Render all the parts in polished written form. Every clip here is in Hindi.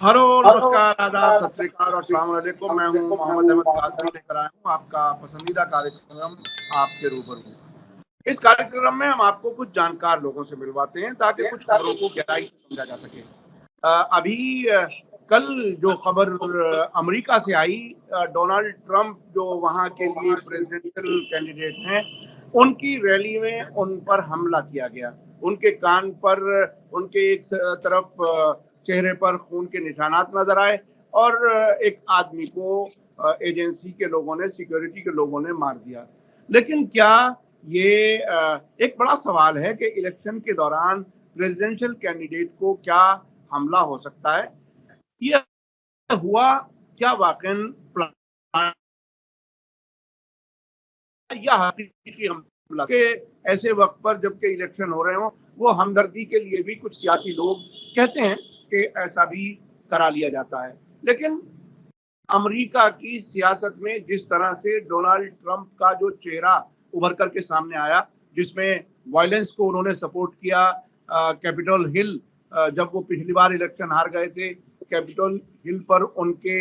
हेलो, नमस्कार, आदाब, सत श्री अकाल और अस्सलाम वालेकुम। मैं हूं मोहम्मद अहमद कादरी, लेकर आया हूं आपका पसंदीदा कार्यक्रम आपके रूबरू। इस कार्यक्रम में हम आपको कुछ जानकार लोगों से मिलवाते हैं ताकि कुछ खबरों को गहराई से समझा जा सके। अभी कल जो खबर अमेरिका से आई, डोनाल्ड ट्रंप जो वहां के लिए प्रेसिडेंशियल कैंडिडेट हैं, उनकी रैली में उन पर हमला किया गया। उनके कान पर, उनके एक तरफ चेहरे पर खून के निशानात नजर आए और एक आदमी को एजेंसी के लोगों ने, सिक्योरिटी के लोगों ने मार दिया। लेकिन क्या ये एक बड़ा सवाल है कि इलेक्शन के दौरान प्रेसिडेंशियल कैंडिडेट को क्या हमला हो सकता है? ये हुआ क्या वाकई प्लान या हकीकी हमला के ऐसे वक्त पर जबकि इलेक्शन हो रहे हों? वो हमदर्दी के लिए भी कुछ सियासी लोग कहते हैं कि ऐसा भी करा लिया जाता है। लेकिन अमेरिका की सियासत में जिस तरह से डोनाल्ड ट्रंप का जो चेहरा उभर करके सामने आया, जिसमें वायलेंस को उन्होंने सपोर्ट किया, कैपिटल हिल, जब वो पिछली बार इलेक्शन हार गए थे, कैपिटल हिल पर उनके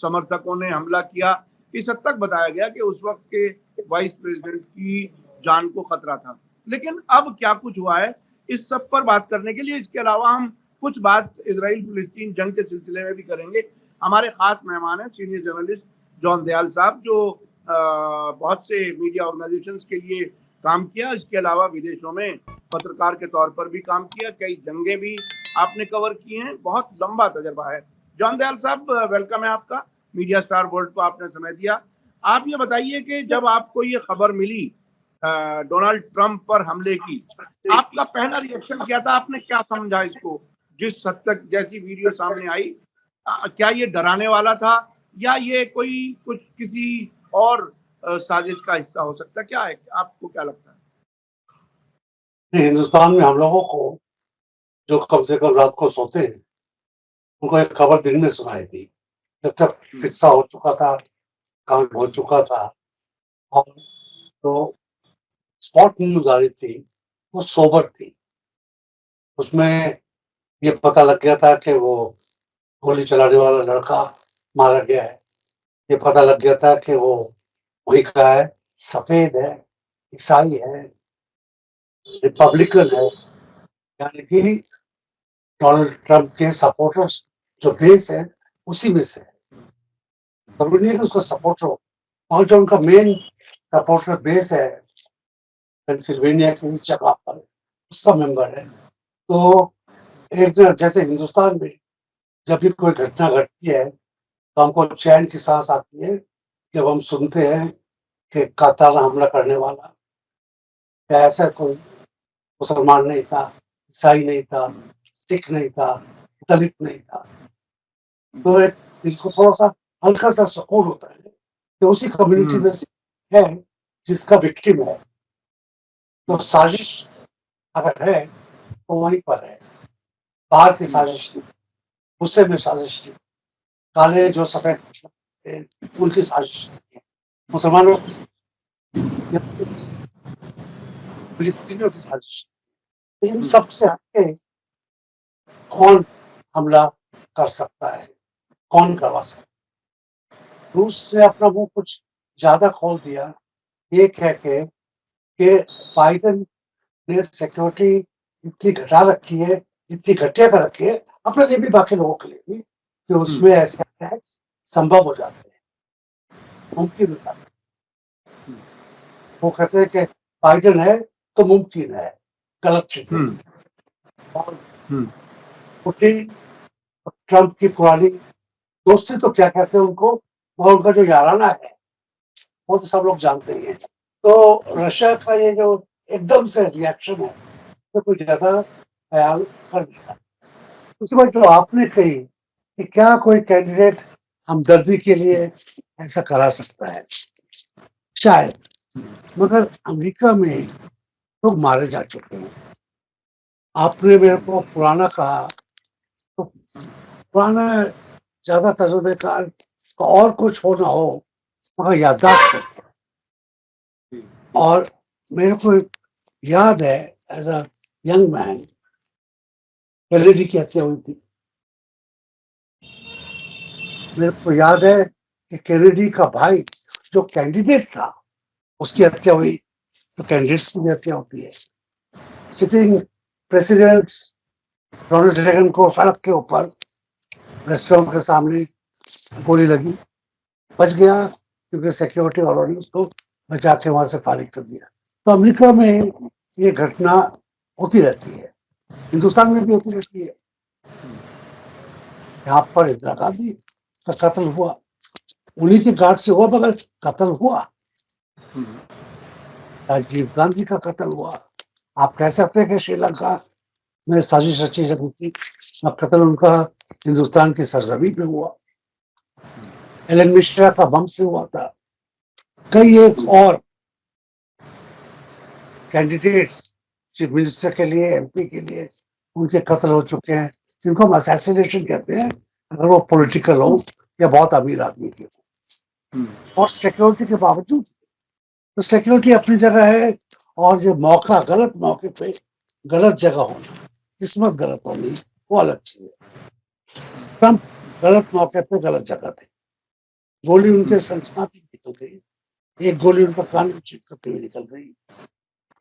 समर्थकों ने हमला किया। इस हद तक बताया गया कि उस वक्त के वाइस प्रेसिडेंट की जान को खतरा था। लेकिन अब क्या कुछ हुआ है, इस सब पर बात करने के लिए, इसके अलावा हम कुछ बात इजराइल फिलिस्तीन जंग के सिलसिले में भी करेंगे। हमारे खास मेहमान हैं सीनियर जर्नलिस्ट जॉन दयाल साहब, जो बहुत से मीडिया ऑर्गेनाइजेशंस के लिए काम किया। इसके अलावा विदेशों में पत्रकार के तौर पर भी काम किया, कई जंगें भी आपने कवर की हैं, बहुत लंबा तजर्बा है। जॉन दयाल साहब, वेलकम है आपका। मीडिया स्टार वर्ल्ड को आपने समय दिया। आप ये बताइए कि जब आपको ये खबर मिली डोनाल्ड ट्रंप पर हमले की, आपका पहला रिएक्शन क्या था? आपने क्या समझा इसको? जिस हद तक जैसी वीडियो सामने आई, क्या ये डराने वाला था या ये कोई कुछ किसी और साजिश का हिस्सा हो सकता है? क्या है, आपको क्या लगता है? हिंदुस्तान में हम लोगों को जो कम से कम रात को सोते हैं, उनको एक खबर दिन में सुनाई थी। जब तक किस्सा हो चुका था, काम हो चुका था, और तो स्पॉट न्यूज आ रही थी, वो सोबर थी। उसमें ये पता लग गया था कि वो गोली चलाने वाला लड़का मारा गया है। ये पता लग गया था कि वो वही का है, सफेद है, ईसाई है, रिपब्लिकन है, यानी कि डोनाल्ड ट्रंप के सपोर्टर्स जो बेस है उसी में से है। जरूरी नहीं है कि उसका सपोर्टर हो, और जो उनका मेन सपोर्टर बेस है पेंसिल्वेनिया की इस जगह पर, उसका मेंबर है। तो एक जैसे हिंदुस्तान में जब भी कोई घटना घटती है तो हमको चैन की सांस आती है जब हम सुनते हैं कि काताना हमला करने वाला ऐसा कोई मुसलमान नहीं था, ईसाई नहीं था, सिख नहीं था, दलित नहीं था। तो एक दिल को थोड़ा सा हल्का सा सुकून होता है कि उसी कम्युनिटी में है जिसका विक्टिम है। तो साजिश अगर है तो वहीं पर है, बाहर की साजिश नहीं, गुस्से में साजिश नहीं, काले जो सफेद उनकी साजिश नहीं है, मुसलमानों फिलिस्तीनियों की साजिश। इन सबसे हटके कौन हमला कर सकता है, कौन करवा सकता है? रूस ने अपना मुंह कुछ ज्यादा खोल दिया, ये कह के कि बाइडेन ने सिक्योरिटी इतनी घटा रखी है, इतनी घटिया कर रखी है, अपने लिए भी बाकी लोगों के लिए भी, कि उसमें ऐसे अटैक्स संभव हो जाते हैं, मुमकिन हो जाते हैं। वो कहते हैं कि बाइडेन है तो मुमकिन है, गलत चीज है। और पुतिन ट्रंप की पुरानी दोस्ती तो क्या कहते हैं उनको, और उनका जो याराना है वो तो सब लोग जानते ही हैं। तो रशिया का ये जो एकदम से रिएक्शन है तो कुछ ज्यादा ख्याल कर दिया। उसके बाद जो आपने कही कि क्या कोई कैंडिडेट हमदर्दी के लिए ऐसा करा सकता है, शायद, मगर अमेरिका में लोग मारे जा चुके हैं। आपने मेरे को पुराना कहा, तो पुराना ज्यादा तजुर्बेकार और कुछ हो ना हो मगर याददाश्त। और मेरे को याद है एज अ यंग मैन एलईडी की हत्या हुई थी मेरे को याद है कि कैनेडी का भाई जो कैंडिडेट था उसकी हत्या हुई, तो कैंडिडेट्स की भी हत्या होती है। सिटिंग प्रेसिडेंट रोनाल्ड रेगन को सड़क के ऊपर रेस्टोरेंट के सामने गोली लगी, बच गया क्योंकि सिक्योरिटी वालों ने उसको बचा के वहां से फारिग कर दिया। तो अमेरिका में ये घटना होती रहती है, हिंदुस्तान में भी होती रहती है। यहाँ पर इंदिरा गांधी का कत्ल हुआ, उन्हीं के गार्ड से हुआ, मगर कत्ल हुआ। राजीव गांधी का कत्ल हुआ। आप कह सकते हैं कि श्रीलंका में साजिश रची गई थी, अब कत्ल उनका हिंदुस्तान की सरजमीन में हुआ। एलन मिश्रा का बम से हुआ था। कई एक और कैंडिडेट्स चीफ मिनिस्टर के लिए, एमपी के लिए, उनके कत्ल हो चुके हैं, जिनको हम असैसिनेशन कहते हैं, अगर वो पॉलिटिकल हो या बहुत अमीर आदमी के हो। और सिक्योरिटी के बावजूद, तो सिक्योरिटी अपनी जगह है, और जो मौका, गलत मौके पे गलत जगह होना, किस्मत गलत होनी, वो अलग चीज है। ट्रम्प गलत मौके पे गलत जगह थे। गोली उनके संस्कृति की निकल गई, एक गोली उनका कान में छेद करते हुए निकल गई,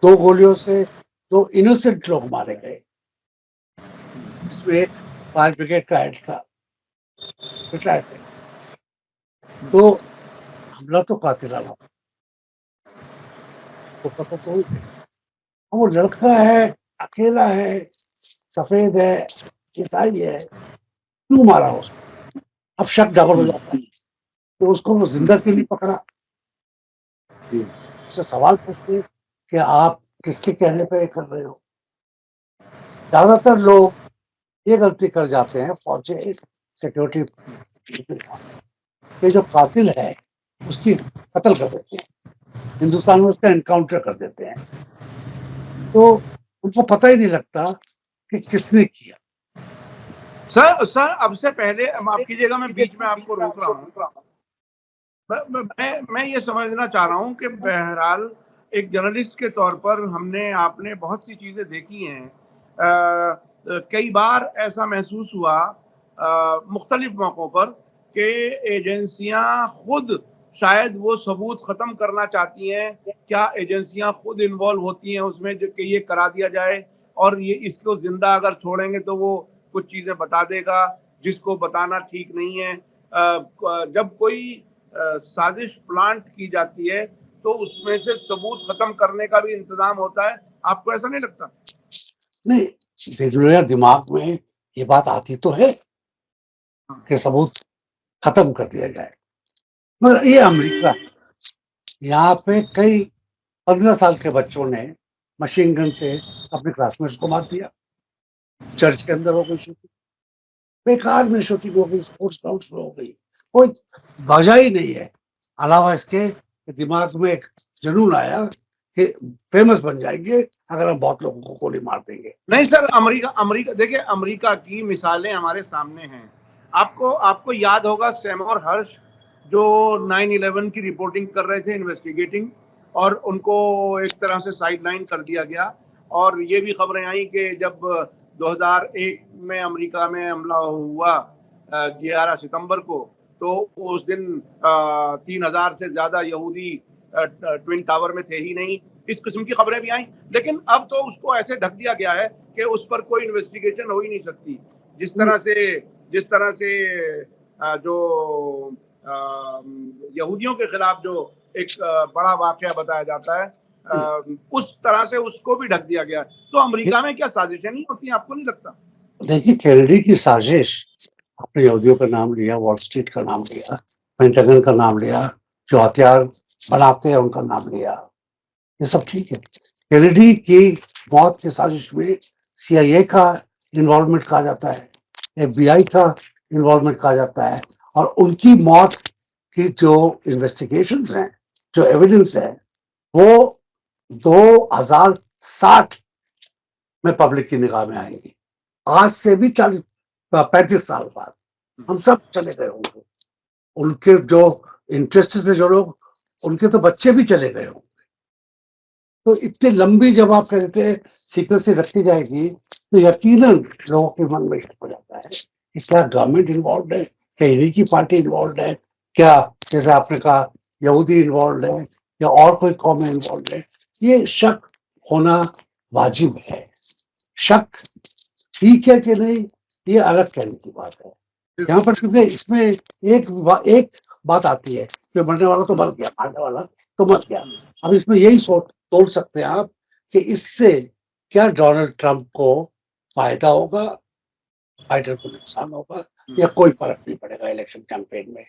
2 गोलियों से 2 इनोसेंट लोग मारे गए। इसमें एक फायर ब्रिगेड का हेड था, रिटायर्ड थे। तो हमला तो कातिलाना, तो पता तो ही, वो लड़का है, अकेला है, सफेद है, ईसाई है, क्यों मारा उसको? अब शक डबल हो जाता है, तो उसको वो जिंदा क्यों नहीं पकड़ा? उससे सवाल पूछते कि आप किसके कहने पे ये कर रहे हो? ज्यादातर लोग ये गलती कर जाते हैं, फौजी, सिक्योरिटी, ये जो कातिल है उसकी कत्ल कर देते हैं, हिंदुस्तान में उसका एनकाउंटर कर देते हैं, तो उनको पता ही नहीं लगता कि किसने किया। सर अब से पहले माफ कीजिएगा, मैं बीच में आपको रोक रहा हूँ। मैं ये समझना चाह रहा हूँ कि बहरहाल एक जर्नलिस्ट के तौर पर आपने बहुत सी चीजें देखी हैं। कई बार ऐसा महसूस हुआ मुख्तलिफ मौकों पर कि एजेंसियां खुद शायद वो सबूत खत्म करना चाहती हैं। क्या एजेंसियां खुद इन्वॉल्व होती हैं उसमें जो कि ये करा दिया जाए, और ये इसको जिंदा अगर छोड़ेंगे तो वो कुछ चीजें बता देगा जिसको बताना ठीक नहीं है। जब कोई साजिश प्लांट की जाती है तो उसमें से सबूत खत्म करने का भी इंतजाम होता है। आपको ऐसा नहीं लगता? नहीं, दिमाग में ये बात आती तो है कि सबूत खत्म कर दिया जाए, मगर ये अमेरिका है, यहाँ पे कई 15 साल के बच्चों ने मशीन गन से अपने क्लासमेट्स को मार दिया। चर्च के अंदर हो गई शूटिंग, बेकार में शूटिंग हो गई, स्पोर्ट्स ग्राउंड में हो गई, कोई वजह ही नहीं है, अलावा इसके दिमाग में एक जुनून आया कि फेमस बन जाएंगे अगर हम बहुत लोगों को गोली मार देंगे। नहीं सर, अमेरिका अमेरिका देखिए, अमेरिका की मिसालें हमारे सामने हैं। आपको आपको याद होगा सैमोर हर्ष जो 9/11 की रिपोर्टिंग कर रहे थे, इन्वेस्टिगेटिंग, और उनको एक तरह से साइडलाइन कर दिया गया। और ये भी खबरें आई कि जब 2001 में अमेरिका में हमला हुआ 11 सितंबर को, तो उस दिन 3,000 से ज्यादा यहूदी ट्विन टावर में थे ही नहीं। इस किस्म की खबरें भी आई, लेकिन अब तो उसको ऐसे ढक दिया गया है कि उस पर कोई इन्वेस्टिगेशन हो ही नहीं सकती। जिस तरह से जो यहूदियों के खिलाफ जो एक बड़ा वाकया बताया जाता है, उस तरह से उसको भी ढक दिया गया। तो अमेरिका में क्या साजिशें नहीं होती, आपको नहीं लगता? देखिए, कैनेडी की साजिश, अपने यहूदियों का नाम लिया, वॉल स्ट्रीट का नाम लिया, पेंटागन का नाम लिया, जो हथियार बनाते हैं उनका नाम लिया, ये सब ठीक है। कैनेडी की मौत की साजिश में CIA का इन्वॉल्वमेंट कहा जाता है, FBI का इन्वॉल्वमेंट कहा जाता है, और उनकी मौत की जो इन्वेस्टिगेशन हैं, जो एविडेंस है, वो 2060 में पब्लिक की निगाह में आएंगी। आज से भी 35 साल बाद हम सब चले गए होंगे, उनके जो इंटरेस्ट से जो लोग, उनके तो बच्चे भी चले गए होंगे। तो इतनी लंबी जब आप कहते हैं सीक्रेसी रखी जाएगी, तो यकीनन लोगों के मन में हो जाता है कि क्या गवर्नमेंट इन्वॉल्व है क्या इन्हीं की पार्टी इन्वॉल्व है, क्या जैसे आपने कहा यहूदी इन्वॉल्व है या और कोई कौम इन्वॉल्व है, ये शक होना वाजिब है। शक ठीक है कि नहीं, ये अलग कहने की बात है। यहाँ पर क्योंकि इसमें एक बात आती है कि मरने वाला तो मर गया, मारने वाला तो मर गया। अब इसमें यही सोच तोड़ सकते हैं आप कि इससे क्या डोनाल्ड ट्रंप को फायदा होगा, बाइडेन को नुकसान होगा, या कोई फर्क नहीं पड़ेगा इलेक्शन कैंपेन में।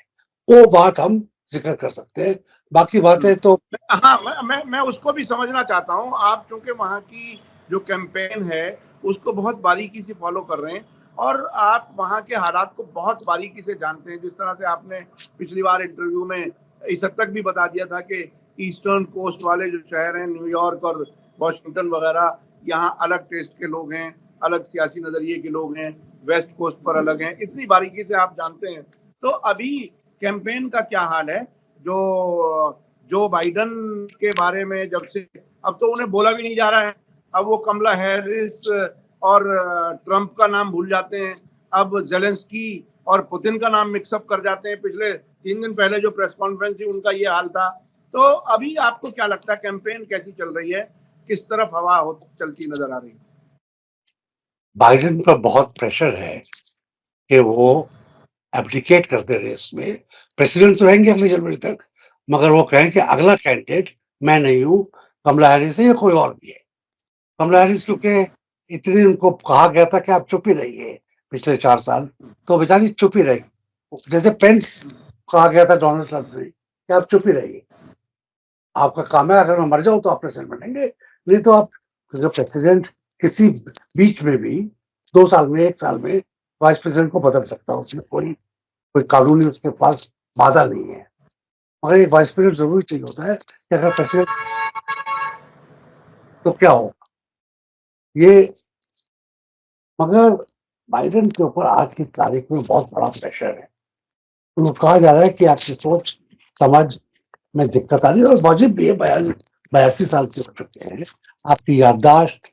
वो बात हम जिक्र कर सकते हैं, बाकी बातें तो हाँ, मैं उसको भी समझना चाहता हूँ। आप चूंकि वहाँ की जो कैंपेन है उसको बहुत बारीकी से फॉलो कर रहे हैं और आप वहाँ के हालात को बहुत बारीकी से जानते हैं। जिस तरह से आपने पिछली बार इंटरव्यू में इस हद तक भी बता दिया था कि ईस्टर्न कोस्ट वाले जो शहर हैं, न्यूयॉर्क और वॉशिंगटन वगैरह, यहाँ अलग टेस्ट के लोग हैं, अलग सियासी नजरिए के लोग हैं, वेस्ट कोस्ट पर अलग हैं, इतनी बारीकी से आप जानते हैं। तो अभी कैंपेन का क्या हाल है? जो बाइडन के बारे में जब से, अब तो उन्हें बोला भी नहीं जा रहा है, अब वो कमला हैरिस और ट्रंप का नाम भूल जाते हैं, अब जेलेंस्की और पुतिन का नाम मिक्सअप कर जाते हैं। पिछले 3 दिन पहले जो प्रेस कॉन्फ्रेंस थी उनका ये हाल था। तो अभी आपको क्या लगता है कैंपेन कैसी चल रही है, किस तरफ हवा चलती नजर आ रही है? बाइडेन पर बहुत प्रेशर है कि वो एप्लीकेट कर दे रेस में। प्रेसिडेंट तो रहेंगे अगली जनवरी तक, मगर वो कहें कि अगला कैंडिडेट मैं नहीं हूं, कमला हैरिस है या कोई और भी है। कमला हैरिस क्योंकि इतनी उनको कहा गया था कि आप चुप ही रहिए पिछले 4 साल, तो बेचारी चुप ही रही। जैसे पेंस कहा गया था डोनाल्ड ट्रंप ने कि आप चुप ही रहिए, आपका काम है, अगर मैं मर जाऊं तो आप प्रेसिडेंट बनेंगे, नहीं तो आप, क्योंकि प्रेसिडेंट किसी बीच में भी 2 साल में 1 साल में वाइस प्रेसिडेंट को बदल सकता है, उसमें कोई कोई कानूनी उसके पास बाधा नहीं है। मगर एक वाइस प्रेसिडेंट जरूरी चाहिए होता है कि अगर प्रेसिडेंट तो क्या हो ये। मगर बाइडेन के ऊपर आज की तारीख में बहुत बड़ा प्रेशर है। उनको कहा जा रहा है कि आपकी सोच समझ में दिक्कत आ रही है, और वाजिब भी है, 82 साल के हो चुके हैं। आपकी याददाश्त,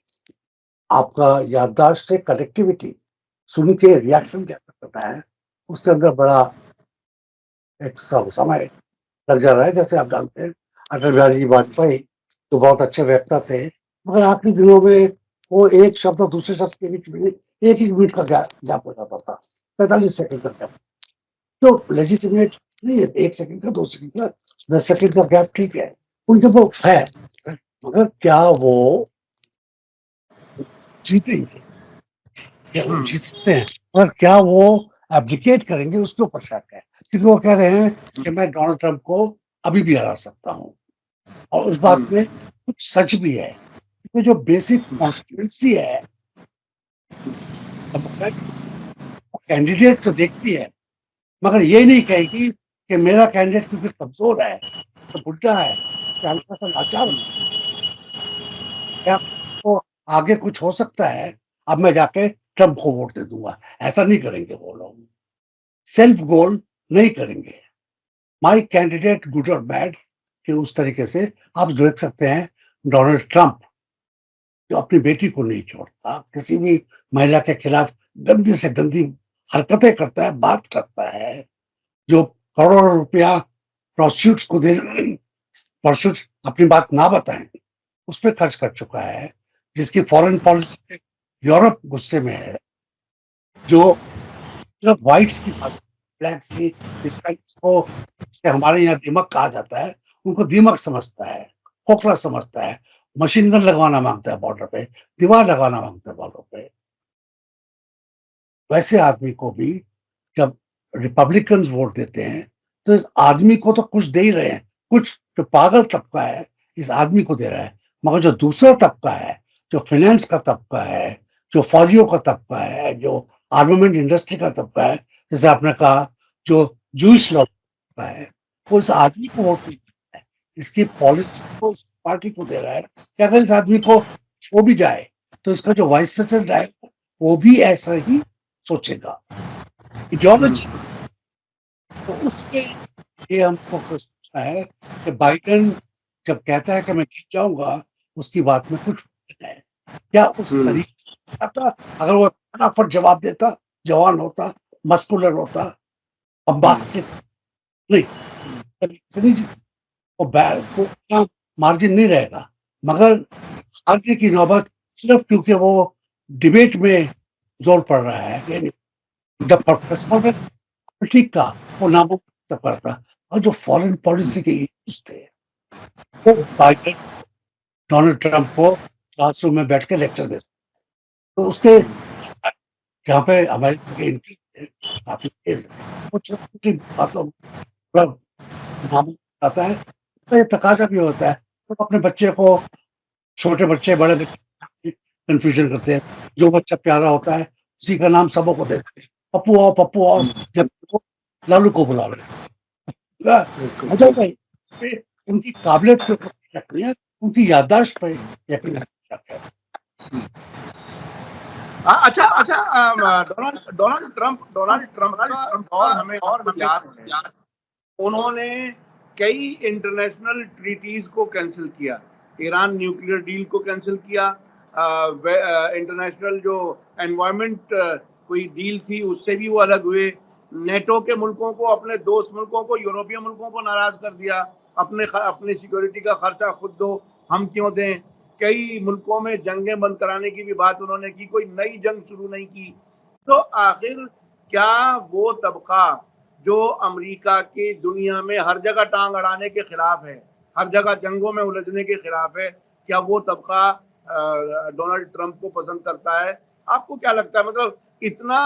आपका याददाश्त से कनेक्टिविटी सुन के रिएक्शन क्या करना है, उसके अंदर बड़ा एक समय लग जा रहा है। जैसे आप जानते हैं अटल बिहारी वाजपेयी तो बहुत अच्छे वक्ता थे, मगर आखिरी दिनों में वो एक शब्द और दूसरे शब्द के बीच में 1 1 मिनट का गैप हो जाता था, 45 सेकंड का गैप। तो लेजिटिमेट नहीं है, 1 सेकंड का, 2 सेकंड का, 10 सेकंड का गैप ठीक है, उनके वो है, मगर क्या वो जीतेंगे, क्या वो जीत सकते हैं, और क्या वो एब्डिकेट करेंगे, उसके ऊपर शक है। क्योंकि वो कह रहे हैं कि मैं डोनाल्ड ट्रंप को अभी भी हरा सकता हूँ, और उस बात में कुछ सच भी है। तो जो बेसिक कॉन्स्टिट्यूंसी है, कैंडिडेट तो देखती है, मगर ये नहीं कहेगी कि मेरा कैंडिडेट क्योंकि कमजोर है, तो बुढ़ा है, क्या हल्का सा लाचार है, क्या उसको आगे कुछ हो सकता है, अब मैं जाके ट्रंप को वोट दे दूंगा। ऐसा नहीं करेंगे वो लोग, सेल्फ गोल नहीं करेंगे, माई कैंडिडेट गुड और बैड कि उस तरीके से आप देख सकते हैं। डोनाल्ड ट्रंप जो अपनी बेटी को नहीं छोड़ता, किसी भी महिला के खिलाफ गंदी से गंदी हरकतें करता है, बात करता है, जो करोड़ों रुपया प्रोस्टिट्यूट्स को दे, प्रोस्टिट्यूट अपनी बात ना बताएं, उस पर खर्च कर चुका है, जिसकी फॉरेन पॉलिसी पे यूरोप गुस्से में है, जो सिर्फ व्हाइट्स की बात, ब्लैक्स की, हिस्पैनिक्स को से हमारे यहाँ दिमक कहा जाता है, उनको दिमक समझता है, खोखला समझता है, मशीन गन लगवाना मांगता है बॉर्डर पे, दीवार लगाना मांगता है बॉर्डर पे। वैसे आदमी को भी जब रिपब्लिकन वोट देते हैं, तो इस आदमी को तो कुछ दे ही रहे हैं, कुछ जो पागल तबका है इस आदमी को दे रहा है, मगर जो दूसरा तबका है, जो फाइनेंस का तबका है, जो फौजियों का तबका है, जो आर्मामेंट इंडस्ट्री का तबका है, जैसे आपने कहा जो जूस लॉ का है, वो इस आदमी को वोट नहीं देता है, इसकी पॉलिसी को उस पार्टी को दे रहा है कि अगर इस आदमी को छो भी जाए तो इसका जो वाइस प्रेसिडेंट आएगा वो भी ऐसा ही सोचेगा, इडियोलॉजी। तो उसके ये हमको सोचना है कि बाइडेन जब कहता है कि मैं जीत जाऊंगा, उसकी बात में कुछ है, क्या उस तरीके से आता, अगर वो फटाफट जवाब देता, जवान होता, मस्कुलर होता, अब बास्केट नहीं, तरीके से नहीं जीते, और को मार्जिन नहीं रहेगा, मगर हारने की नौबत सिर्फ क्योंकि वो डिबेट में जोर पड़ रहा है कि जब प्रेस कॉन्फ्रेंस ठीक था, वो नामुमकिन करता, और जो फॉरेन पॉलिसी के इश्यूज थे, वो बाइडेन डोनाल्ड ट्रंप को क्लासरूम में बैठ के लेक्चर देते, तो उसके जहाँ पे अमेरिका के एंट्री काफी तेज है, वो छोटी छोटी बातों पर नामुमकिन आता है, तो ये तकाजा भी होता है, तो अपने बच्चे को, छोटे बच्चे बड़े बच्चे कंफ्यूजन करते हैं, जो बच्चा प्यारा होता है उसी का नाम सबको देते हैं, पप्पू आओ, जब वो लालू को बुला रहे, मजा आता है। उनकी काबिलियत पे कोई शक नहीं है, उनकी याददाश्त पे यकीन शक है। अच्छा अच्छा, डोनाल्ड ट्रंप का दौर हमें आपको याद है, उन्होंने कई इंटरनेशनल ट्रीटीज को कैंसिल किया, ईरान न्यूक्लियर डील को कैंसिल किया, इंटरनेशनल जो एनवायरमेंट कोई डील थी उससे भी वो अलग हुए, नेटो के मुल्कों को, अपने दोस्त मुल्कों को, यूरोपीय मुल्कों को नाराज कर दिया, अपने सिक्योरिटी का खर्चा खुद दो, हम क्यों दें। कई मुल्कों में जंगें बंद कराने की भी बात उन्होंने की, कोई नई जंग शुरू नहीं की। तो आखिर क्या वो तबका जो अमेरिका की दुनिया में हर जगह टांग अड़ाने के खिलाफ है, हर जगह जंगों में उलझने के खिलाफ है, क्या वो तबका डोनाल्ड ट्रंप को पसंद करता है? आपको क्या लगता है, मतलब इतना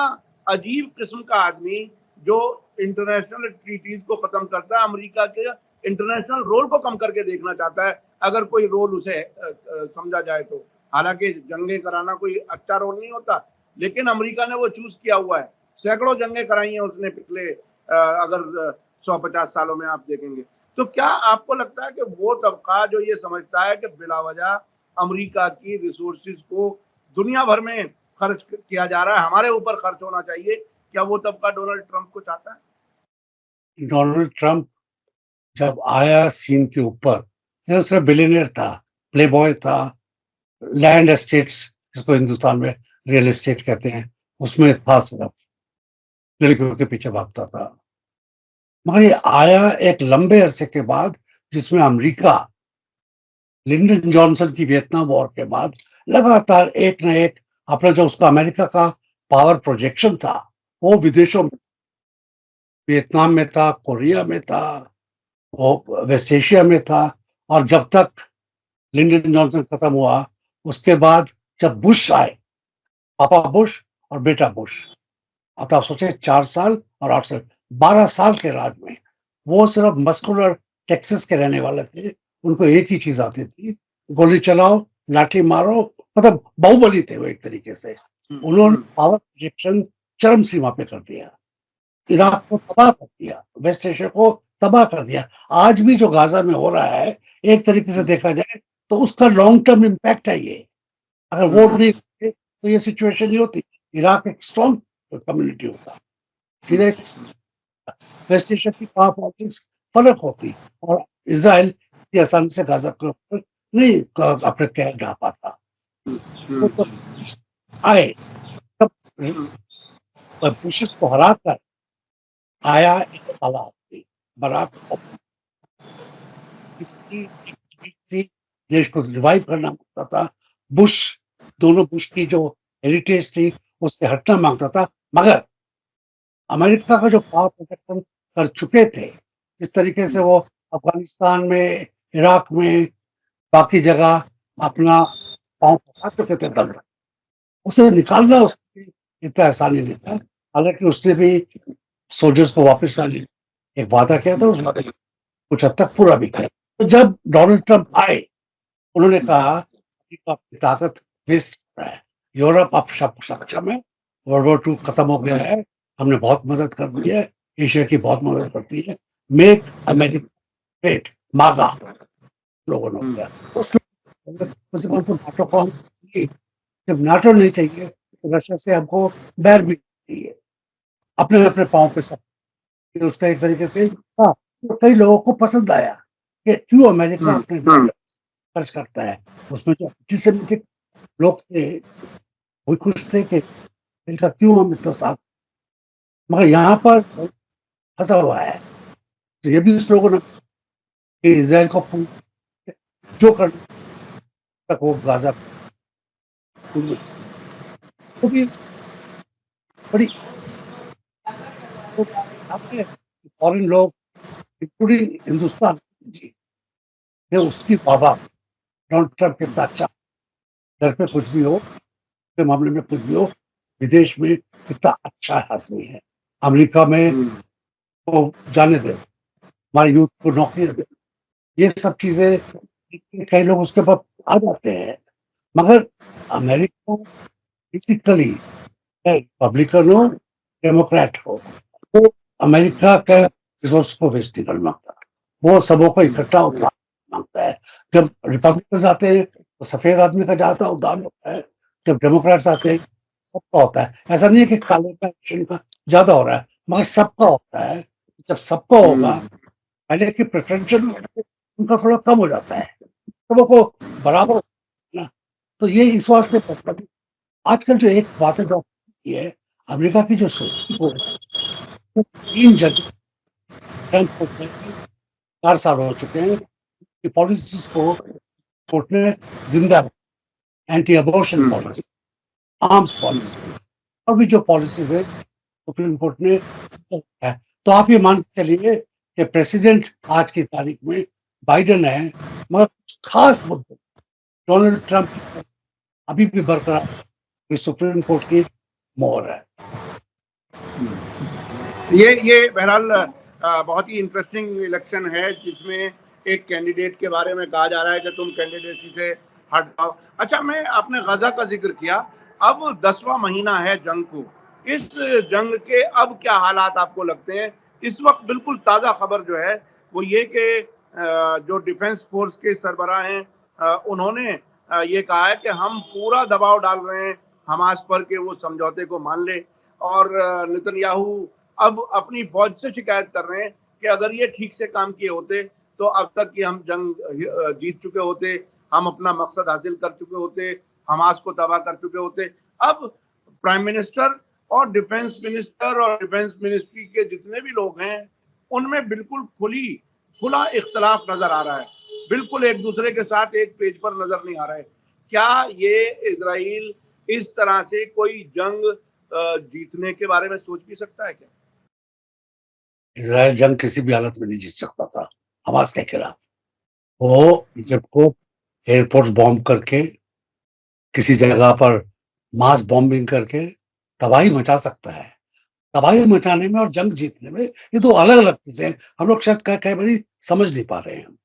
अजीब किस्म का आदमी जो इंटरनेशनल ट्रीटीज को खत्म करता है, अमेरिका के इंटरनेशनल रोल को कम करके देखना चाहता है, अगर कोई रोल उसे समझा जाए तो। हालांकि जंगें कराना कोई अच्छा रोल नहीं होता, लेकिन अमेरिका ने वो चूज किया हुआ है, सैकड़ों जंगें कराई हैं उसने पिछले अगर 150 सालों में आप देखेंगे। तो क्या आपको लगता है कि वो तबका जो ये समझता है कि बिलावजह अमेरिका की रिसोर्सेज को दुनिया भर में खर्च किया जा रहा है, हमारे ऊपर खर्च होना चाहिए, क्या वो तबका डोनाल्ड ट्रंप को चाहता है? डोनाल्ड ट्रंप जब आया सीन के ऊपर, ये सिर्फ बिलियनियर था, प्लेबॉय था, लैंड एस्टेट्स जिसको हिंदुस्तान में रियल एस्टेट कहते हैं, उसमें था, सिर्फ लड़कियों के पीछे भागता था। मगर ये आया एक लंबे अरसे के बाद, जिसमें अमेरिका लिंडन जॉनसन की वियतनाम वॉर के बाद लगातार एक न एक अपना जो उसका अमेरिका का पावर प्रोजेक्शन था, वो विदेशों में, वियतनाम में था, कोरिया में था, वो वेस्ट एशिया में था। और जब तक लिंडन जॉनसन खत्म हुआ, उसके बाद जब बुश आए, पापा बुश और बेटा बुश, अब आप सोचे 4 साल और 8 साल, 12 साल के राज में वो सिर्फ मस्कुलर टेक्सास के रहने वाले थे, उनको एक ही चीज आती थी, गोली चलाओ, लाठी मारो, मतलब बाहुबली थे वो एक तरीके से। उन्होंने पावर प्रोजेक्शन चरम सीमा पे कर दिया, इराक को तबाह कर दिया, वेस्ट एशिया को तबाह कर दिया। आज भी जो गाजा में हो रहा है, एक तरीके से देखा जाए तो उसका लॉन्ग टर्म इम्पैक्ट है ये। अगर वो नहीं होते तो ये सिचुएशन नहीं होती, इराक एक स्ट्रॉन्ग कम्युनिटी होता, सीधे वेस्ट एशिया की पावर पॉलिटिक्स फर्क होती, और इसराइल की आसानी से गाजा के ऊपर नहीं अपने कहर ढा पाता। तो जब आए, तब बुशेस को हरा कर आया एक काला आदमी, बराक ओबामा। इसकी थी, देश को रिवाइव करना मांगता था, बुश, दोनों बुश की जो हेरिटेज थी उससे हटना मांगता था, मगर अमेरिका का जो पावर प्रोटेक्शन कर चुके थे, जिस तरीके से वो अफगानिस्तान में, इराक में, बाकी जगह अपना पाँव पसार चुके थे दल, उसे निकालना उसके लिए इतना आसानी नहीं था। हालांकि उसने भी सोल्जर्स को वापस लाने एक वादा किया था, उस वादे को कुछ हद तक पूरा भी किया। तो जब डोनाल्ड ट्रंप आए, उन्होंने कहा कि आपकी ताकत वेस्ट हो रहा है, यूरोप अब सक्षम है, वर्ल्ड वॉर 2 खत्म हो गया है, हमने बहुत मदद कर दी है, एशिया की बहुत मदद करती है, मेक अमेरिका ग्रेट, मागा लोगों ने किया। तो नाटो को हम, जब नाटो नहीं चाहिए तो रशिया से हमको बैर भी चाहिए, अपने अपने पाँव पे सब। उसका एक तरीके से हाँ, तो कई लोगों को पसंद आया कि क्यों अमेरिका अपने खर्च करता है। उसमें जो एंटीसेमिटिक लोग थे वो खुश थे कि इनका क्यों हम इतना साथ, मगर यहाँ पर फंसा हुआ है। तो ये भी इस लोगों ने कि इसराइल को जो कर तक वो गाजा वो भी बड़ी फॉरेन लोग इंक्लूडिंग हिंदुस्तान जी ये उसकी वाह डोनाल्ड ट्रंप कितना अच्छा, घर पे कुछ भी हो, के मामले में कुछ भी हो, विदेश में कितना अच्छा आदमी है। अमेरिका में तो जाने दे, हमारे यूथ को नौकरी दे, ये सब चीजें कई लोग उसके पास आ जाते हैं। मगर अमेरिका बेसिकली रिपब्लिकन हो डेमोक्रेट हो, तो अमेरिका का रिसोर्स को वेस्ट नहीं करना मांगता, वो सबों को इकट्ठा उदार मांगता है। जब रिपब्लिकन आते हैं तो सफेद आदमी का ज्यादा उदार होता है, जब डेमोक्रेट्स आते हैं सबका होता है। ऐसा नहीं है कि काले का एशियन का ज्यादा हो रहा है, मगर सबका होता है। जब सबका होगा पहले की प्रेफरेंशियल उनका थोड़ा कम हो जाता है, सबों को बराबर होता है ना। तो ये इस वास्ते आजकल जो एक बात है जो ये है, अमेरिका की जो सुप्रीम कोर्ट है, 3 जज ट्रम्प को 4 साल हो चुके हैं कि पॉलिसीज को कोर्ट ने जिंदा रखा, anti abortion policy, arms policy, और भी जो पॉलिसीज है सुप्रीम कोर्ट ने जिंदा रखा है। तो आप ये मान के चलिए कि प्रेसिडेंट आज की तारीख में बाइडेन है, मगर कुछ खास मुद्दे डोनाल्ड ट्रंप की अभी भी बरकरार ये सुप्रीम कोर्ट की मोहर है। ये बहरहाल बहुत ही इंटरेस्टिंग इलेक्शन है जिसमें एक कैंडिडेट के बारे में कहा जा रहा है कि तुम कैंडिडेसी से हट जाओ। अच्छा, मैं आपने गजा का जिक्र किया, अब 10वां महीना है जंग को, इस जंग के अब क्या हालात आपको लगते हैं? इस वक्त बिल्कुल ताज़ा खबर जो है वो ये कि जो डिफेंस फोर्स के सरबराह हैं उन्होंने ये कहा है कि हम पूरा दबाव डाल रहे हैं हमास पर कि वो समझौते को मान ले, और नेतन्याहू अब अपनी फौज से शिकायत कर रहे हैं कि अगर ये ठीक से काम किए होते तो अब तक की हम जंग जीत चुके होते, हम अपना मकसद हासिल कर चुके होते, हमास को तबाह कर चुके होते। अब प्राइम मिनिस्टर और डिफेंस मिनिस्टर और डिफेंस मिनिस्ट्री के जितने भी लोग हैं उनमें बिल्कुल खुला इख्तलाफ नजर आ रहा है, बिल्कुल एक दूसरे के साथ एक पेज पर नजर नहीं आ रहा है। क्या ये इजराइल इस तरह से कोई जंग जीतने के बारे में सोच भी सकता है क्या? इसराइल जंग किसी भी हालत में नहीं जीत सकता था हमास के खिलाफ। वो इजिप्ट को एयरपोर्ट बॉम्ब करके, किसी जगह पर मास बॉम्बिंग करके तबाही मचा सकता है। तबाही मचाने में और जंग जीतने में ये दो अलग अलग चीजें हैं। हम लोग शायद कई बारी समझ नहीं पा रहे हैं।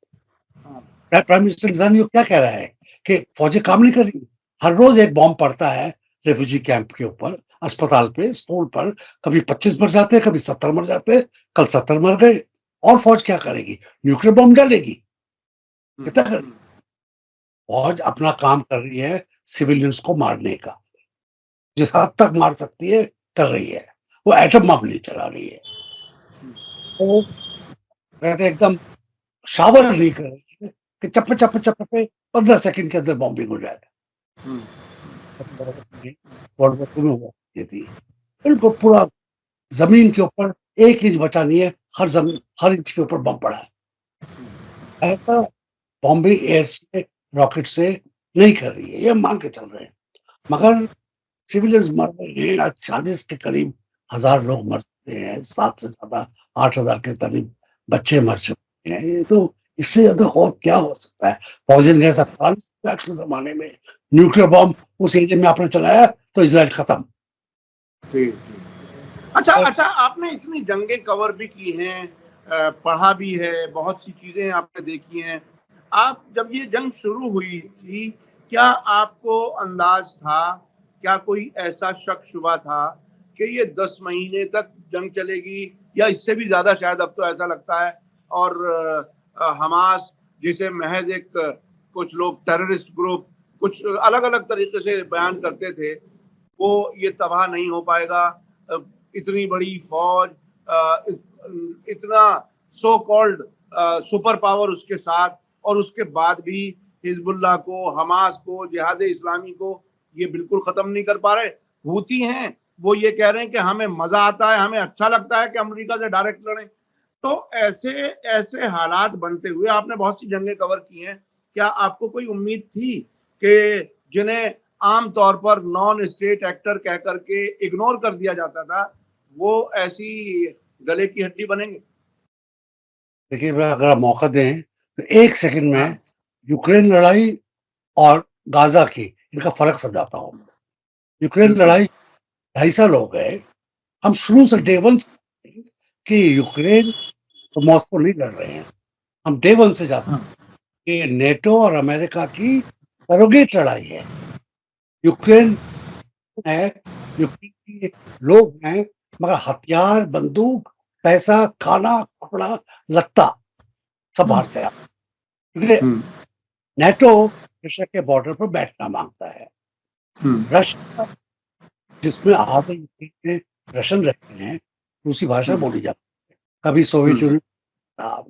प्राइम मिनिस्टर नेतन्याहू क्या कह रहा है कि फौजें काम नहीं कर रही। हर रोज एक बॉम्ब पड़ता है रेफ्यूजी कैंप के ऊपर, अस्पताल पे, स्कूल पर, कभी 25 मर जाते हैं, कभी 70 मर जाते हैं। कल 70 मर गए, और फौज क्या करेगी? न्यूक्लियर बॉम्ब डालेगी? कितना करेगी? फौज अपना काम कर रही है सिविलियंस को मारने का, जिस हद तक मार सकती है कर रही है। वो एटम बम नहीं चला रही है, वो कहते एकदम शावर नहीं कर रही है कि चप्पे चप्पे चप्पे पे 15 सेकंड के अंदर बॉम्बिंग हो जाएगा। वर्ल्ड वॉर टू में हुआ ये थी, बिल्कुल पूरा जमीन के ऊपर 1 इंच बचा नहीं है, हर इंच के ऊपर बम पड़ा है। ऐसा बॉम्बिंग एयर से, रॉकेट से नहीं कर रही है, ये मान के चल रहे हैं। मगर सिविलियंस मर रहे हैं, आज 40 के करीब हजार लोग मर चुके हैं, 7 से ज्यादा 8,000 के करीब बच्चे मर चुके हैं। ये तो इससे ज्यादा और क्या हो सकता है? पॉइजन गैस अफगानिस्तान आज के जमाने में, न्यूक्लियर बॉम्ब उस एरिया में आपने चलाया तो इसराइल खत्म। जी जी। अच्छा और अच्छा, आपने इतनी जंगें कवर भी की हैं, पढ़ा भी है, बहुत सी चीजें आपने देखी हैं। आप जब ये जंग शुरू हुई थी, क्या आपको अंदाज था, क्या कोई ऐसा शक शुबा था कि ये 10 महीने तक जंग चलेगी या इससे भी ज्यादा? शायद अब तो ऐसा लगता है। और हमास जिसे महज एक कुछ लोग टेररिस्ट ग्रुप कुछ अलग अलग तरीके से बयान करते थे, वो ये तबाह नहीं हो पाएगा। इतनी बड़ी फौज, इतना सो कॉल्ड सुपर पावर उसके साथ, और उसके बाद भी हिजबुल्लाह को, हमास को, जिहाद इस्लामी को ये बिल्कुल खत्म नहीं कर पा रहे। हूती हैं वो ये कह रहे हैं कि हमें मजा आता है, हमें अच्छा लगता है कि अमेरिका से डायरेक्ट लड़ें। तो ऐसे ऐसे हालात बनते हुए आपने बहुत सी जंगें कवर की हैं, क्या आपको कोई उम्मीद थी कि जिन्हें आमतौर पर नॉन स्टेट एक्टर कह करके इग्नोर कर दिया जाता था, वो ऐसी गले की हड्डी बनेंगे? देखिए, मैं अगर आप मौका दें तो 1 सेकंड में हाँ। यूक्रेन लड़ाई और गाज़ा की इनका फ़र्क समझाता हूँ। यूक्रेन बिल्कुल। लड़ाई 2.5 साल हो गए। हम शुरू से डे 1 से कि यूक्रेन तो मॉस्को नहीं लड़ रहे हैं। हम डे 1 से जानते हाँ। हैं कि नेटो और अमेरिका की सरोगेट लड़ाई है। यूक्रेन है, यूक्रेन के लोग हैं, मगर हथियार, बंदूक, पैसा, खाना, कपड़ा, लत्ता सब बाहर से आता है। क्योंकि हम्म। नेटो रशिया के बॉर्डर पर बैठना मांगता है। हम्म। रशिया जिसमें आधे यूक्रेन में रशियन रहते हैं, रूसी भाषा हम्म। बोली जाती है। कभी सोवियत हम्म। यूनियन था,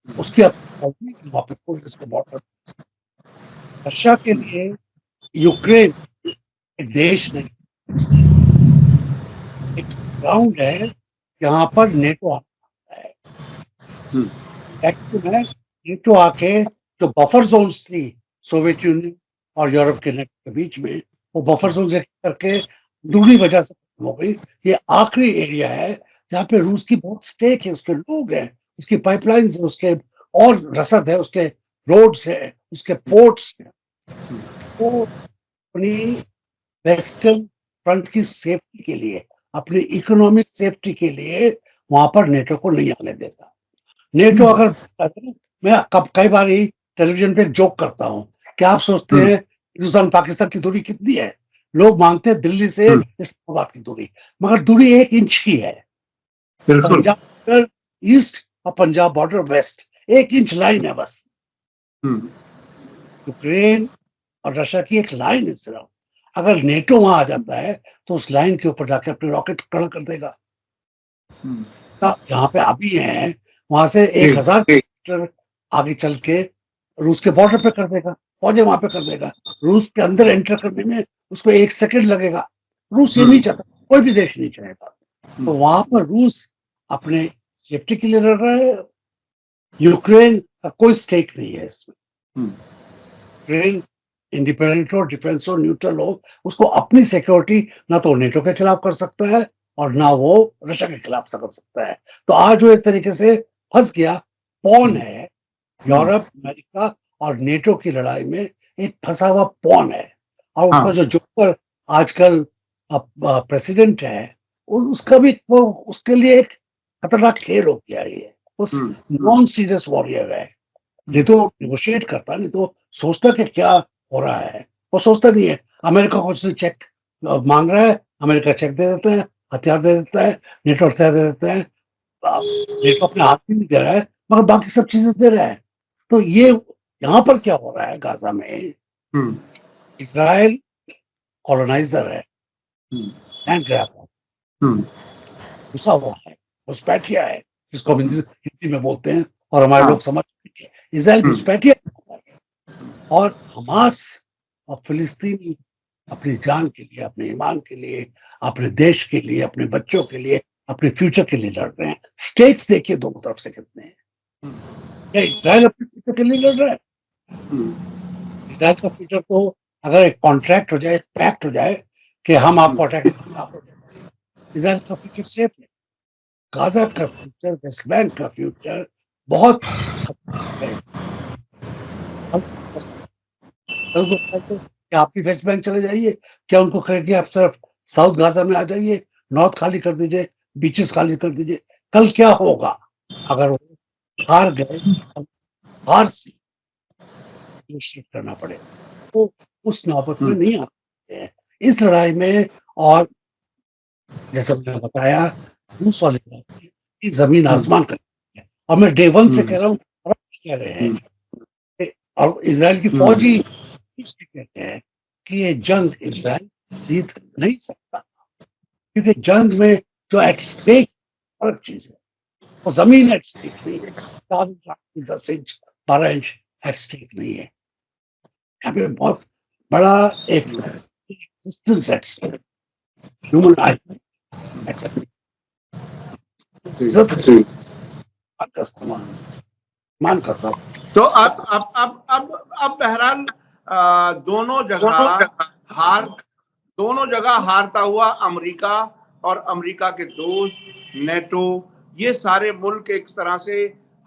उसकी अपनी सीमा पे पूरे उसके बॉर्डर। रशिया के लिए यूक्रेन एक देश नहीं, एक ग्राउंड है जहाँ पर नेटो आता है। हम्म। एक्चुअल में नेटो आके जो बफर जोन्स थी सोवियत यूनियन और यूरोप के नेटो के बीच में, वो बफर जोन करके दूसरी वजह से खत्म हो गई। ये आखिरी एरिया है जहाँ पे रूस की बहुत स्टेक है, उसके लोग हैं, उसकी पाइपलाइंस है, उसके और रसद है, उसके रोड्स है, उसके पोर्ट्स है। वो अपनी वेस्टर्न फ्रंट की सेफ्टी के लिए, अपनी इकोनॉमिक सेफ्टी के लिए वहां पर नेटो को नहीं आने देता। नेटो अगर मैं कब कई बार ही टेलीविजन पे एक जोक करता हूँ, क्या आप सोचते हैं हिंदुस्तान पाकिस्तान की दूरी कितनी है? लोग मानते हैं दिल्ली से इस्लामाबाद की दूरी, मगर दूरी 1 इंच की है। बिल्कुल। पंजाब बॉर्डर ईस्ट और Punjab border west, 1 inch line है बस। हम्म। यूक्रेन और रशिया की एक लाइन है सिर्फ। अगर नेटो वहां आ जाता है तो उस लाइन के ऊपर जाके अपने रॉकेट खड़ा कर देगा। हम्म। जहाँ पे अभी है वहां से जी। 1000 किलोमीटर आगे चल के रूस के बॉर्डर पे कर देगा, फौजें वहां पे कर देगा। रूस के अंदर एंटर करने में उसको 1 सेकंड लगेगा। रूस ये नहीं हम्म। चाहता, कोई भी देश नहीं चाहेगा। तो वहां पर रूस अपने सेफ्टी के लिए लड़ रहा है। यूक्रेन का कोई स्टेक नहीं है इसमें। हम्म। यूक्रेन इंडिपेंडेंट हो, डिफेंस हो, न्यूट्रल हो, उसको अपनी सिक्योरिटी ना तो नेटो के खिलाफ कर सकता है और ना वो रशिया के खिलाफ कर सकता है। तो आज वो एक तरीके से फंस गया, पॉन है। हम्म। यूरोप, अमेरिका और नेटो की लड़ाई में एक फंसा हुआ पॉन है। और उनका हाँ। जो जोकर आजकल प्रेसिडेंट है, उसका भी वो उसके लिए एक खतरनाक खेल हो गया है ये। उस हम्म। नॉन सीरियस वॉरियर है। नहीं तो नेगोशिएट करता, नहीं तो सोचता कि क्या हो रहा है। वो सोचता नहीं है। अमेरिका को उसने चेक मांग रहा है, अमेरिका चेक दे देता है, हथियार दे देता है, नेटो हथियार दे देता है। नेटो अपने हाथ में नहीं दे रहा है, मगर बाकी सब चीजें दे रहा है। तो ये यहाँ पर क्या हो रहा है गाजा में? हम्म। इसराइल कॉलोनाइजर है, हम्म। लैंड ग्रैबर, हम्म। घुसा हुआ है, घुसपैठिया है, जिसको हम हिंदी में बोलते हैं और हमारे हाँ। लोग समझ इसराइल हम्म। घुसपैठिया है। और हमास और फिलिस्तीनी अपनी जान के लिए, अपने ईमान के लिए, अपने देश के लिए, अपने बच्चों के लिए, अपने फ्यूचर के लिए लड़ रहे हैं। स्टेक्स देखिए दोनों तरफ से कितने हैं। क्या इसराइल अपने फ्यूचर के लिए लड़ रहा है? हम्म। इसराइल का फ्यूचर तो अगर एक कॉन्ट्रैक्ट हो जाए, पैक्ट हो जाए कि हम आपको अटैक करेंगे, आप इसराइल का फ्यूचर सेफ है। गाजा का फ्यूचर, वेस्ट बैंक का फ्यूचर बहुत खतरनाक है। हम कल को कहेंगे कि आप भी वेस्ट बैंक चले जाइए, क्या उनको कहेंगे आप सिर्फ साउथ गाजा में आ जाइए, नॉर्थ खाली कर दीजिए, बीचेस खाली कर दीजिए? कल क्या होगा अगर वो हार गए? अब हार से निश्चित करना पड़ेगा, तो उस नौबत में हम्म। नहीं आते हैं इस लड़ाई में। और जैसे मैंने बताया, रूस वाले कहते हैं कि जमीन हम्म। आसमान का है। और मैं डे 1 से हम्म। कह रहा हूँ, अरब कह रहे हैं हम्म। और इसराइल की हम्म। फौजी इसलिए कहते हैं कि ये जंग इसराइल जीत नहीं सकता, क्योंकि जंग में जो एट स्टेक अलग चीज है। वो जमीन एट स्टेक नहीं है, 10 इंच 12 इंच एट स्टेक नहीं है। यहाँ पे बहुत बड़ा एक resistance at stake. Human right, इज्जत का सम्मान, मान का सम्मान। तो अब बहरहाल दोनों जगह हारता हुआ अमेरिका और अमेरिका के दोस्त नेटो, ये सारे मुल्क एक तरह से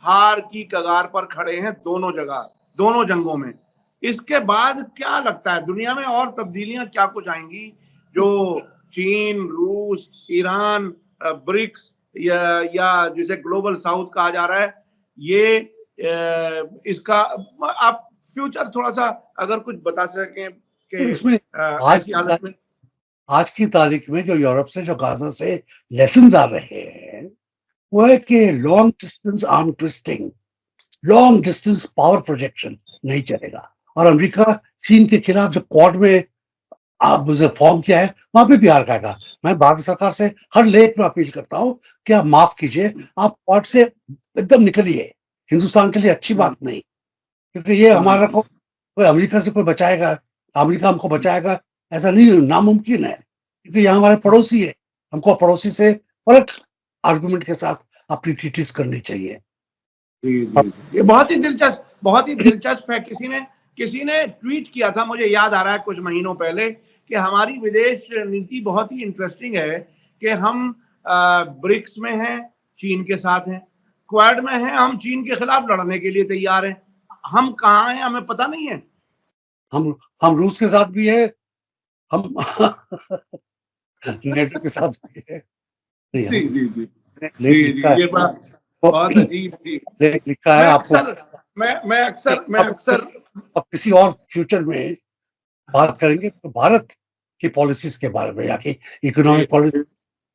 हार की कगार पर खड़े हैं दोनों जगह, दोनों जंगों में। इसके बाद क्या लगता है दुनिया में और तब्दीलियां क्या कुछ आएंगी जो चीन, रूस, ईरान, ब्रिक्स या जिसे ग्लोबल साउथ कहा जा रहा है, ये इसका आप फ्यूचर थोड़ा सा अगर कुछ बता सकें कि इसमें ऐसी हालत में आज की तारीख में जो यूरोप से, जो गाजा से लेसन्स आ रहे हैं वो है कि long distance arm twisting, long distance power projection नहीं चलेगा। और अमेरिका चीन के खिलाफ जो क्वाड में आप उसे फॉर्म किया है वहां पे भी हार खाएगा। मैं भारत सरकार से हर लेख में अपील करता हूँ कि आप माफ कीजिए, आप क्वाड से एकदम निकलिए, हिंदुस्तान के लिए अच्छी बात नहीं, क्योंकि ये हमारा को कोई अमेरिका से कोई बचाएगा, अमेरिका हमको बचाएगा ऐसा नहीं, नामुमकिन है, क्योंकि यहाँ हमारे पड़ोसी है, हमको पड़ोसी से अलग आर्गुमेंट के साथ अपनी ट्रीटीज करनी चाहिए। ये बहुत ही दिलचस्प है। किसी ने ट्वीट किया था, मुझे याद आ रहा है कुछ महीनों पहले, कि हमारी विदेश नीति बहुत ही इंटरेस्टिंग है कि हम ब्रिक्स में हैं, चीन के साथ हैं, क्वाड में हैं, हम चीन के खिलाफ लड़ने के लिए तैयार हैं, हम कहाँ हैं हमें पता नहीं है। हम रूस के साथ भी है, हम नेटो के साथ भी है। जी ये बात बहुत अजीब थी। लिखा है आपको। मैं अक्सर अब किसी और फ्यूचर में बात करेंगे तो भारत की पॉलिसीज के बारे में, यहाँ की इकोनॉमिक पॉलिसी,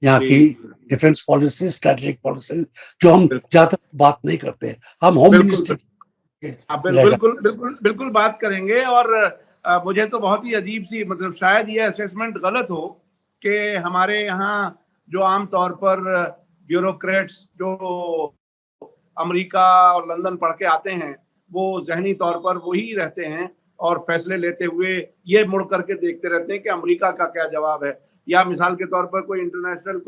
यहाँ की डिफेंस पॉलिसी, स्ट्रेटेजिक पॉलिसी, जो हम ज्यादा बात नहीं करते, हम होम मिनिस्टर बिल्कुल बात करेंगे। और मुझे तो बहुत ही अजीब सी, मतलब शायद ये असेसमेंट गलत हो कि हमारे यहाँ जो आम तौर पर ब्यूरोक्रेट्स जो अमेरिका और लंदन पढ़ के आते हैं वो जहनी तौर पर वही रहते हैं और फैसले लेते हुए ये मुड़ करके देखते रहते हैं कि अमेरिका का क्या जवाब है, या मिसाल के तौर पर कोई इंटरनेशनल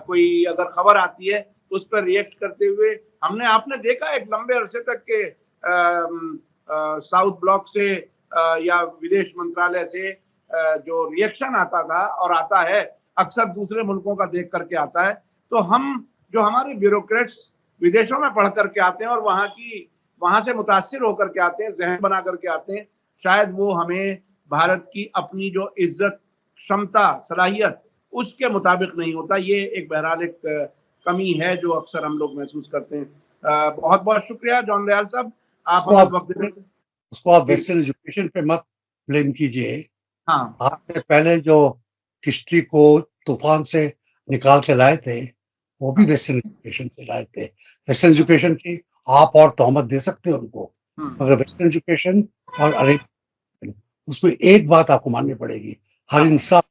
कोई अगर खबर आती है उस पर रिएक्ट करते हुए आपने देखा एक लंबे अरसे तक के साउथ ब्लॉक से या विदेश मंत्रालय से जो रिएक्शन आता था और आता है अक्सर दूसरे मुल्कों का देख करके आता है। तो जो हमारे ब्यूरोक्रेट्स विदेशों में पढ़ करके आते हैं और वहां से मुतासिर होकर के आते हैं, जहन बना करके आते हैं, शायद वो हमें भारत की अपनी जो इज्जत, क्षमता, सलाहियत उसके मुताबिक नहीं होता। ये एक बहरहाल एक कमी है जो अक्सर हम लोग महसूस करते हैं। बहुत बहुत शुक्रिया जॉन दयाल साहब, आप हमें वक्त दें। उसको आप वेस्टर्न एजुकेशन पे मत ब्लेम कीजिए। हाँ, आज से पहले जो किश्ती को तूफान से निकाल के लाए थे वो भी वेस्टर्न एजुकेशन से लाए थे। वेस्टर्न एजुकेशन की आप और तोहमत दे सकते हैं उनको, मगर वेस्टर्न एजुकेशन और अरेबियन, उसमें एक बात आपको माननी पड़ेगी, हर इंसान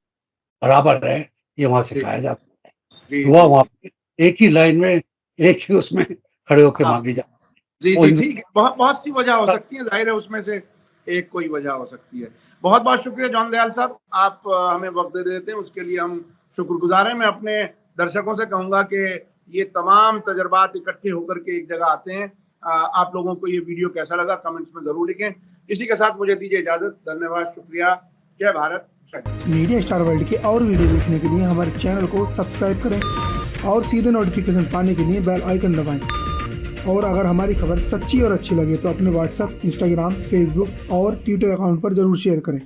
बराबर है, ये वहां सिखाया जाता है। दुआ वहां पे एक ही लाइन में, एक ही उसमें खड़े होकर मांगी जाती है। जी ठीक है, बहुत सी वजह हो सकती है, जाहिर है उसमें से एक कोई वजह हो सकती है। बहुत बहुत शुक्रिया जॉन दयाल साहब, आप हमें वक्त दे देते हैं, उसके लिए हम शुक्रगुजार हैं। मैं अपने दर्शकों से कहूंगा कि ये तमाम तजर्बात इकट्ठे होकर के एक जगह आते हैं। आप लोगों को ये वीडियो कैसा लगा कमेंट्स में जरूर लिखें। इसी के साथ मुझे दीजिए इजाजत, धन्यवाद, शुक्रिया, जय भारत। मीडिया स्टार वर्ल्ड के और वीडियो देखने के लिए हमारे चैनल को सब्सक्राइब करें और सीधे नोटिफिकेशन पाने के लिए बेल आइकन दबाएं। और अगर हमारी खबर सच्ची और अच्छी लगे तो अपने व्हाट्सएप, इंस्टाग्राम, फेसबुक और ट्विटर अकाउंट पर जरूर शेयर करें।